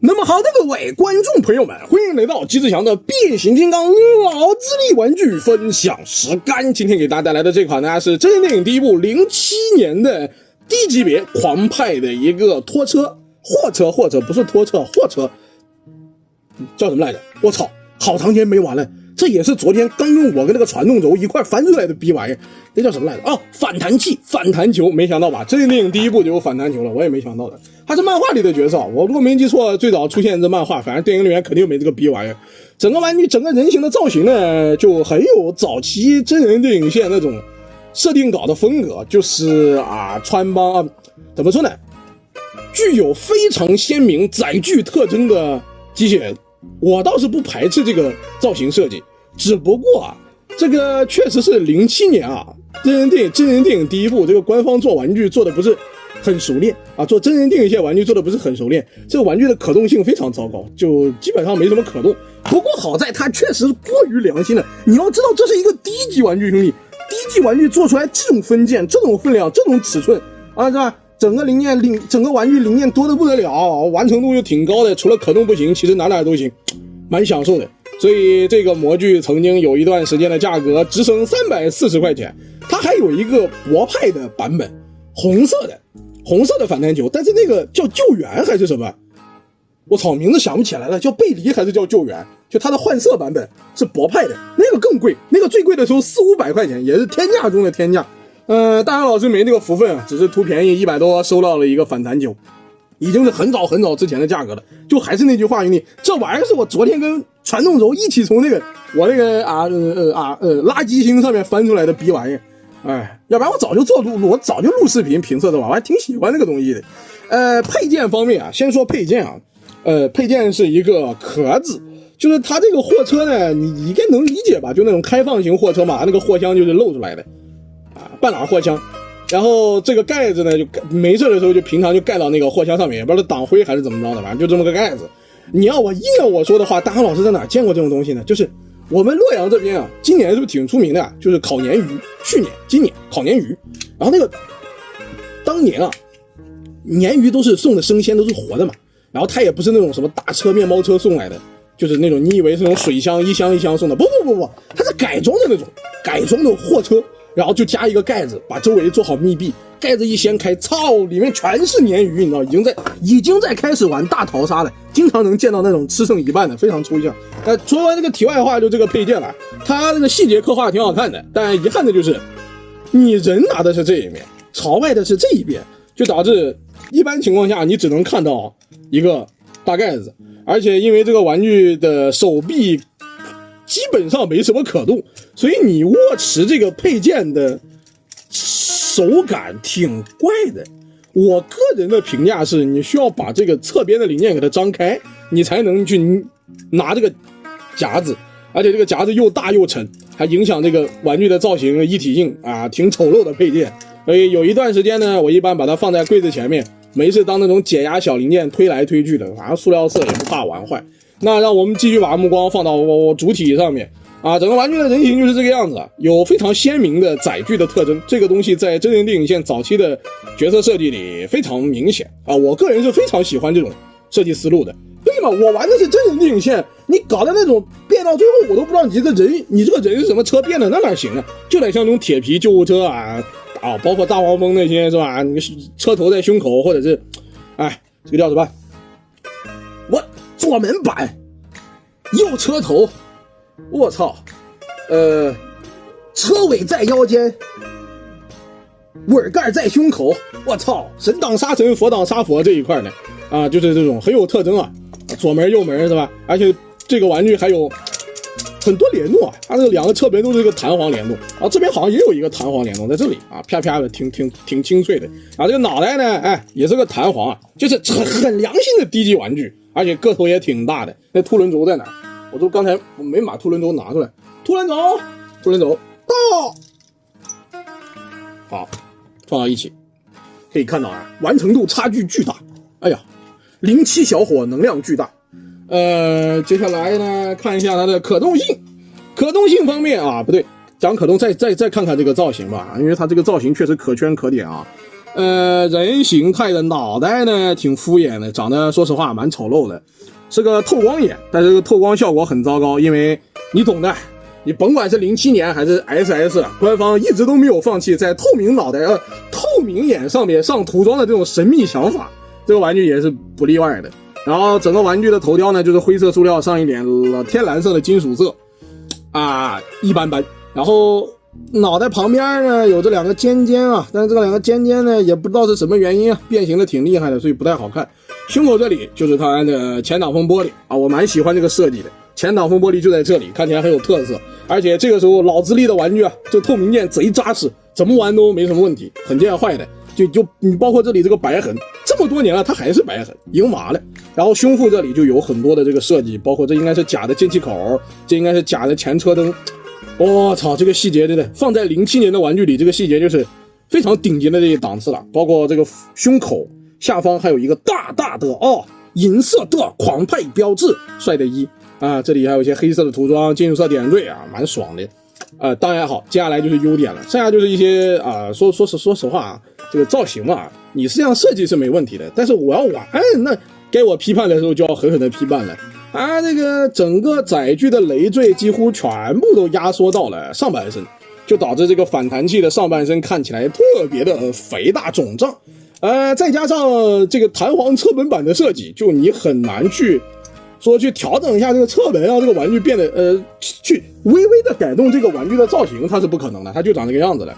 那么好的各位观众朋友们，欢迎来到机智强的变形金刚老资历玩具分享时间。今天给大家带来的这款呢是真人电影第一部07年的低级别狂派的一个拖车货车，或者不是拖车货车，叫什么来着？我操，好长时间没玩了。这也是昨天刚用我跟那个传动轴一块翻出来的逼玩意儿，那叫什么来着？哦，反弹器、反弹球，没想到吧？真人电影第一部就有反弹球了，我也没想到的。他是漫画里的角色，我如果没记错，最早出现这漫画，反正电影里面肯定没这个逼玩意儿。整个玩具、整个人形的造型呢，就很有早期真人电影线那种设定稿的风格，就是穿帮怎么说呢？具有非常鲜明载具特征的机器人。我倒是不排斥这个造型设计，只不过这个确实是07年真人电影第一部，这个官方做玩具做的不是很熟练做真人电影线玩具做的不是很熟练，这个玩具的可动性非常糟糕，就基本上没什么可动。不过好在它确实过于良心了，你要知道这是一个低级玩具，兄弟，低级玩具做出来这种分件、这种分量、这种尺寸是吧？整个玩具零件多得不得了，完成度又挺高的，除了可动不行，其实哪都行，蛮享受的。所以这个模具曾经有一段时间的价格直升340块钱。它还有一个博派的版本，红色的反弹球，但是那个叫救援还是什么？我操，名字想不起来了，叫背离还是叫救援？就它的换色版本是博派的，那个更贵，那个最贵的时候400-500块钱，也是天价中的天价。大杨老师没那个福分只是图便宜100多收到了一个反弹球，已经是很早之前的价格了。就还是那句话，兄弟，这玩意儿是我昨天跟传动轴一起从我那个垃圾星上面翻出来的逼玩意儿。要不然我早就录视频评测的吧，我还挺喜欢那个东西的。配件方面先说配件配件是一个壳子，就是它这个货车呢，你应该能理解吧？就那种开放型货车嘛，那个货箱就是露出来的。半拉货箱，然后这个盖子呢，就没事的时候就平常就盖到那个货箱上面，也不知道挡灰还是怎么着的，反正就这么个盖子。你要硬要我说的话，大航老师在哪见过这种东西呢？就是我们洛阳这边今年是不是挺出名的就是烤鲶鱼，今年烤鲶鱼，然后那个当年鲶鱼都是送的生鲜，都是活的嘛，然后它也不是那种什么大车面包车送来的，就是那种你以为是那种水箱一箱一箱送的，不，它是改装的那种，改装的货车。然后就加一个盖子，把周围做好密闭，盖子一掀开，操，里面全是鲶鱼，你知道，已经在开始玩大逃杀了，经常能见到那种吃剩一半的，非常抽象。说完这个题外话，就这个配件了，它这个细节刻画挺好看的，但遗憾的就是你人拿的是这一面，朝外的是这一边，就导致一般情况下你只能看到一个大盖子，而且因为这个玩具的手臂基本上没什么可动，所以你握持这个配件的手感挺怪的。我个人的评价是，你需要把这个侧边的零件给它张开，你才能去拿这个夹子，而且这个夹子又大又沉，还影响这个玩具的造型一体性挺丑陋的配件。所以有一段时间呢，我一般把它放在柜子前面，没事当那种解压小零件推来推去的，反正塑料色也不怕玩坏。那让我们继续把目光放到主体上面整个玩具的人形就是这个样子有非常鲜明的载具的特征，这个东西在真人电影线早期的角色设计里非常明显我个人是非常喜欢这种设计思路的。对嘛，我玩的是真人电影线，你搞的那种变到最后我都不知道你这个人是什么车变的，那哪行啊？就得像那种铁皮救护车包括大黄蜂那些是吧？你车头在胸口，或者是这个叫什么？左门板，右车头，我操，车尾在腰间，尾盖在胸口，我操，神挡杀神，佛挡杀佛这一块呢就是这种很有特征左门右门是吧？而且这个玩具还有很多联动它这两个侧边都是一个弹簧联动这边好像也有一个弹簧联动在这里啪啪的挺清脆的这个脑袋呢也是个弹簧就是很良心的低级玩具，而且个头也挺大的。那凸轮轴在哪？我刚才没把凸轮轴拿出来，凸轮轴到，好，放到一起，可以看到完成度差距巨大。哎呀，07小伙能量巨大。接下来呢，看一下它的可动性。可动性方面不对，讲可动再看看这个造型吧，因为它这个造型确实可圈可点人形态的脑袋呢挺敷衍的，长得说实话蛮丑陋的，是个透光眼，但是这个透光效果很糟糕，因为你懂的，你甭管是07年还是 SS， 官方一直都没有放弃在透明脑袋透明眼上面上涂装的这种神秘想法，这个玩具也是不例外的。然后整个玩具的头雕呢就是灰色塑料上一点天蓝色的金属色一般般。然后脑袋旁边呢有这两个尖尖但是这两个尖尖呢也不知道是什么原因变形的挺厉害的，所以不太好看。胸口这里就是它的前挡风玻璃我蛮喜欢这个设计的，前挡风玻璃就在这里，看起来很有特色。而且这个时候老资历的玩具这透明件贼扎实，怎么玩都没什么问题，很见坏的。就你包括这里这个白痕，这么多年了它还是白痕，赢麻了。然后胸腹这里就有很多的这个设计，包括这应该是假的进气口，这应该是假的前车灯。我操，这个细节真的放在07年的玩具里，这个细节就是非常顶级的这一档次了。包括这个胸口下方还有一个大大的银色的狂派标志，帅的一这里还有一些黑色的涂装，金属色点缀蛮爽的。当然好，接下来就是优点了，剩下就是一些说实话这个造型你是这样设计是没问题的，但是我要玩那该我批判的时候就要狠狠的批判了这个整个载具的累赘几乎全部都压缩到了上半身，就导致这个反弹器的上半身看起来特别的肥大肿胀。再加上这个弹簧侧本板的设计，就你很难去调整一下这个侧本，让这个玩具变得去微微的改动这个玩具的造型，它是不可能的，它就长这个样子了。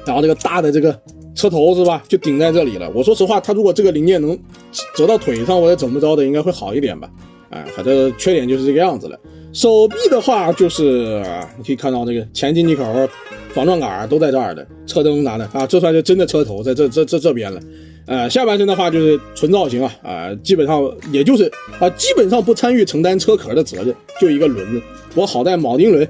然后这个大的这个车头是吧，就顶在这里了。我说实话，它如果这个零件能折到腿上或者怎么着的，应该会好一点吧。反正缺点就是这个样子了。手臂的话，就是你可以看到这个前进气口、防撞杆都在这儿的，车灯拿的这算是真的车头在这边了。下半身的话就是纯造型基本上也就是基本上不参与承担车壳的责任，就一个轮子。我好在铆钉轮，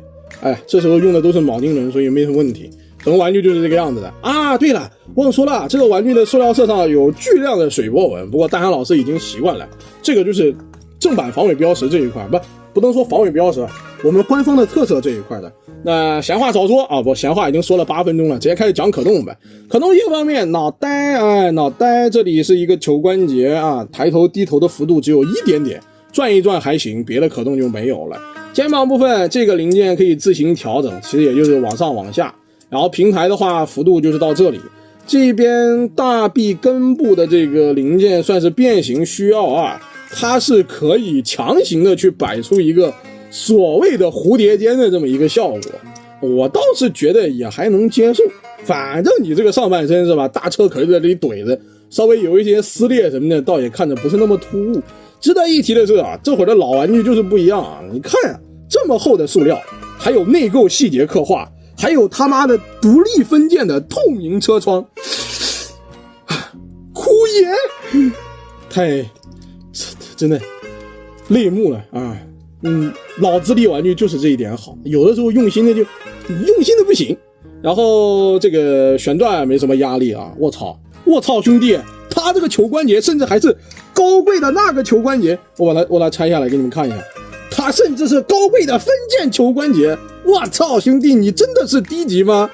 这时候用的都是铆钉轮，所以没什么问题。整个玩具就是这个样子的对了，忘说了，这个玩具的塑料色上有巨量的水波纹，不过大韩老师已经习惯了，这个就是正版防伪标识这一块，不能说防伪标识，我们官方的特色这一块的。那闲话少说我闲话已经说了8分钟了，直接开始讲可动呗。可动性方面，脑袋这里是一个球关节抬头低头的幅度只有一点点，转一转还行，别的可动就没有了。肩膀部分这个零件可以自行调整，其实也就是往上往下，然后平台的话幅度就是到这里。这边大臂根部的这个零件算是变形需要它是可以强行的去摆出一个所谓的蝴蝶肩的这么一个效果，我倒是觉得也还能接受。反正你这个上半身是吧，大车壳在这里怼着，稍微有一些撕裂什么的，倒也看着不是那么突兀。值得一提的是这会儿的老玩具就是不一样你看这么厚的塑料，还有内构细节刻画，还有他妈的独立分件的透明车窗，哭颜，太真的泪目了老资历玩具就是这一点好，有的时候用心的不行。然后这个旋转没什么压力我操兄弟，他这个球关节甚至还是高贵的那个球关节，我把它拆下来给你们看一下，它甚至是高贵的分件球关节。我操兄弟，你真的是低级吗？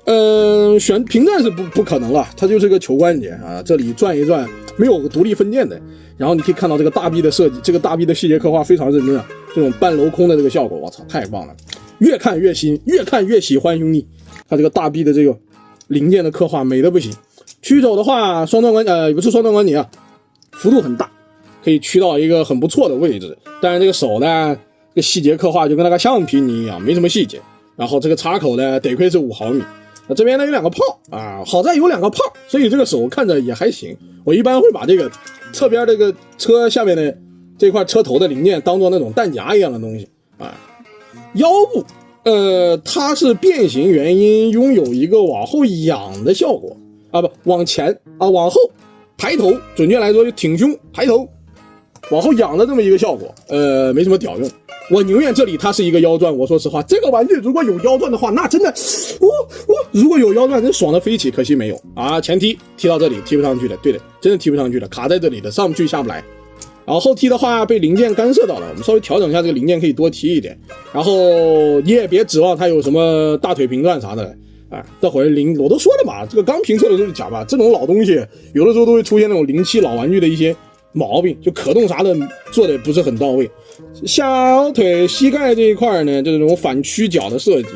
平转是不可能了，它就是个球关节这里转一转没有独立分件的。然后你可以看到这个大臂的设计，这个大臂的细节刻画非常认真这种半镂空的这个效果，我操太棒了，越看越新，越看越喜欢兄弟。它这个大臂的这个零件的刻画美的不行。曲肘的话双端关也不是双端关节幅度很大，可以曲到一个很不错的位置。但是这个手呢，这个细节刻画就跟那个橡皮泥一样，没什么细节。然后这个插口呢，得亏是5毫米。这边呢有2个泡好在有2个泡，所以这个手看着也还行。我一般会把这个侧边这个车下面的这块车头的零件当做那种弹夹一样的东西腰部它是变形原因拥有一个往后仰的效果不往前往后抬头，准确来说就挺胸抬头往后仰的这么一个效果没什么屌用。我宁愿这里它是一个腰转，我说实话，这个玩具如果有腰转的话，那真的如果有腰转真爽的飞起，可惜没有前踢到这里踢不上去了，对的，真的踢不上去了，卡在这里的，上不去下不来。然后后踢的话被零件干涉到了，我们稍微调整一下这个零件，可以多踢一点。然后你也别指望它有什么大腿平转啥的这会儿我都说了嘛，吧，这个刚评测的时候就讲吧，这种老东西有的时候都会出现那种07老玩具的一些毛病，就可动啥的做的不是很到位。小腿膝盖这一块呢，这种反屈脚的设计，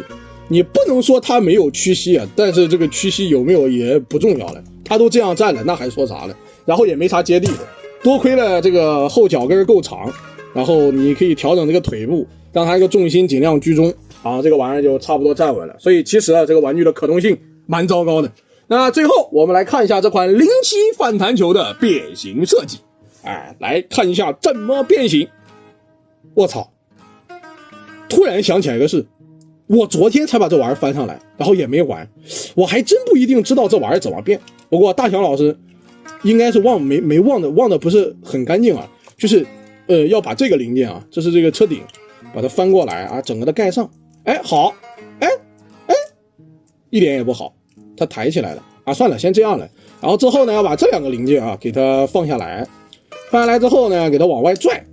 你不能说它没有屈膝啊，但是这个屈膝有没有也不重要了，它都这样站了，那还说啥了？然后也没啥接地的，多亏了这个后脚跟够长，然后你可以调整这个腿部，让它这个重心尽量居中，啊，这个玩意儿就差不多站稳了。所以其实啊，这个玩具的可动性蛮糟糕的。那最后我们来看一下这款07反弹球的变形设计，来看一下怎么变形。我操！突然想起来一个事，我昨天才把这玩意儿翻上来，然后也没玩，我还真不一定知道这玩意儿怎么变。不过大强老师应该是忘的不是很干净啊，就是要把这个零件啊，这是这个车顶，把它翻过来啊，整个的盖上。好，一点也不好，它抬起来了啊，算了，先这样了。然后之后呢，要把这两个零件啊给它放下来，放下来之后呢，给它往外拽，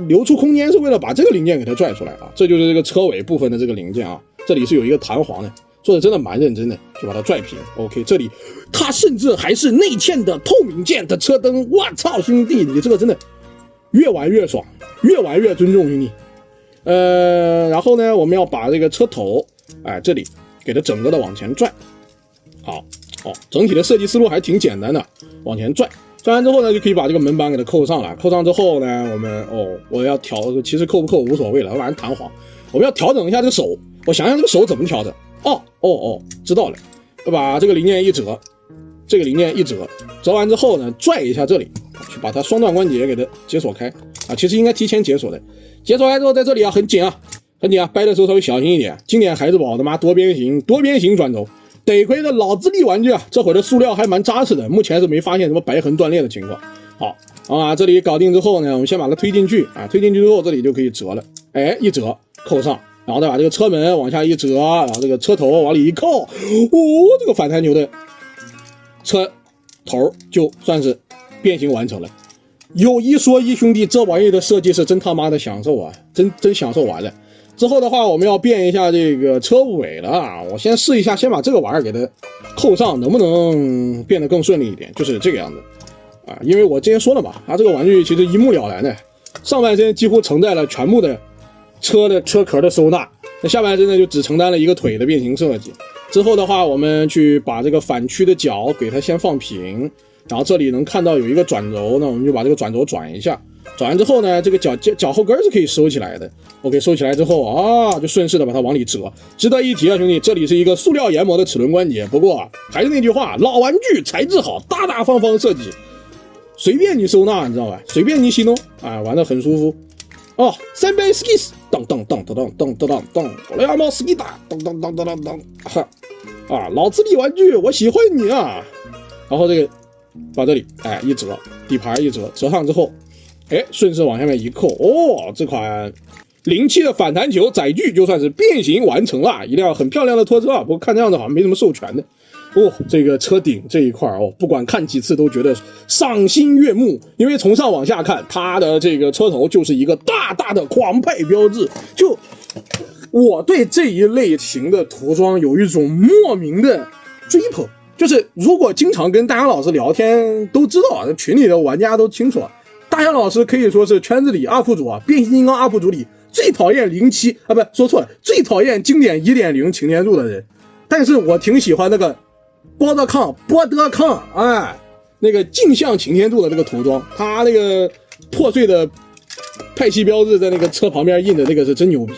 留出空间，是为了把这个零件给它拽出来啊。这就是这个车尾部分的这个零件啊，这里是有一个弹簧的，做的真的蛮认真的，就把它拽平。OK， 这里它甚至还是内嵌的透明件的车灯，我操兄弟，你这个真的越玩越爽，越玩越尊重兄弟。然后呢，我们要把这个车头，这里给它整个的往前拽。好，整体的设计思路还挺简单的，往前拽。拽完之后呢，就可以把这个门板给它扣上了。扣上之后呢，我们我要调，其实扣不扣无所谓了，反正弹簧。我们要调整一下这个手，我想想这个手怎么调整。知道了，要把这个零件一折，这个零件一折，折完之后呢，拽一下这里，去把它双段关节给它解锁开啊。其实应该提前解锁的，解锁开之后在这里啊很紧啊，掰的时候稍微小心一点。经典孩子宝他妈多边形转轴。得亏的老资力玩具啊，这会儿的塑料还蛮扎实的，目前是没发现什么白痕断裂的情况。好这里搞定之后呢，我们先把它推进去啊，推进去之后这里就可以折了，一折扣上，然后再把这个车门往下一折，然后这个车头往里一扣，这个反弹球的车头就算是变形完成了。有一说一，兄弟，这玩意的设计是真他妈的享受啊，真享受完了。之后的话，我们要变一下这个车尾了啊！我先试一下，先把这个玩意儿给它扣上，能不能变得更顺利一点？就是这个样子啊！因为我之前说了嘛，它这个玩具其实一目了然的，上半身几乎承载了全部的车壳的收纳，那下半身呢就只承担了一个腿的变形设计。之后的话，我们去把这个反曲的脚给它先放平，然后这里能看到有一个转轴，那我们就把这个转轴转一下。转完之后呢，这个脚后跟是可以收起来的。OK， 收起来之后啊，就顺势的把它往里折。值得一提啊，兄弟，这里是一个塑料研磨的齿轮关节。不过还是那句话，老玩具材质好，大大方方设计，随便你收纳，你知道吧？随便你洗弄玩得很舒服。三杯 skis， 当当当当当当当当，我来猫 ski 打，当当当当当当，老资力玩具，我喜欢你啊！然后这个把这里一折，底盘一折，折上之后。顺势往下面一扣，这款07的反弹球载具就算是变形完成了，一辆很漂亮的拖车啊。不过看这样子好像没什么授权的这个车顶这一块不管看几次都觉得赏心悦目，因为从上往下看，它的这个车头就是一个大大的狂派标志。就我对这一类型的涂装有一种莫名的追捧，就是如果经常跟大杨老师聊天都知道，群里的玩家都清楚了。大杨老师可以说是圈子里 UP 主变形金刚 UP 主里最讨厌07不说错了，最讨厌经典 1.0 擎天柱的人。但是我挺喜欢那个波德康那个镜像擎天柱的那个涂装，他那个破碎的派系标志在那个车旁边印的那个是真牛逼。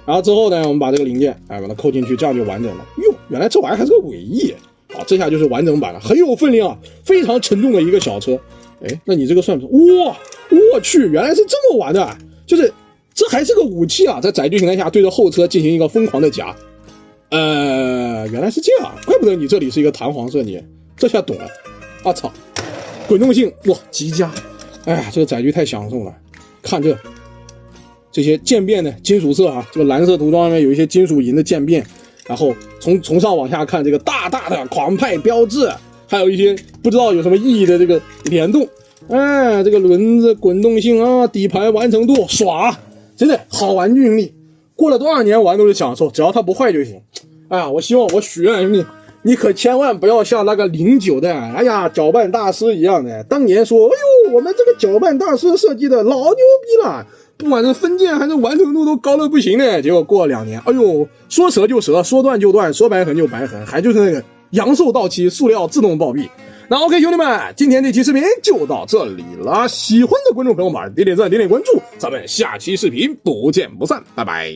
然后之后呢，我们把这个零件把它扣进去，这样就完整了。原来这玩意还是个尾翼，这下就是完整版了，很有分量啊，非常沉重的一个小车。那你这个算不算？我去，原来是这么玩的，就是这还是个武器啊，在载具形态下对着后车进行一个疯狂的夹。原来是这样，怪不得你这里是一个弹簧设计，这下懂了。操，滚动性极佳。这个载具太享受了，看这些渐变的金属色啊，这个蓝色涂装上面有一些金属银的渐变，然后从上往下看这个大大的狂派标志。还有一些不知道有什么意义的这个联动，这个轮子滚动性啊，底盘完成度爽，真的好玩具力。过了多少年玩都是享受，只要它不坏就行。哎呀，我希望我许愿你可千万不要像那个09的，哎呀，搅拌大师一样的，当年说，哎呦，我们这个搅拌大师设计的老牛逼了，不管是分件还是完成度都高的不行的，结果过了2年，哎呦，说折就折，说断就断，说白痕就白痕，还就是那个阳寿到期，塑料自动暴毙。那 OK 兄弟们，今天这期视频就到这里了，喜欢的观众朋友们点点赞，点点关注，咱们下期视频不见不散，拜拜。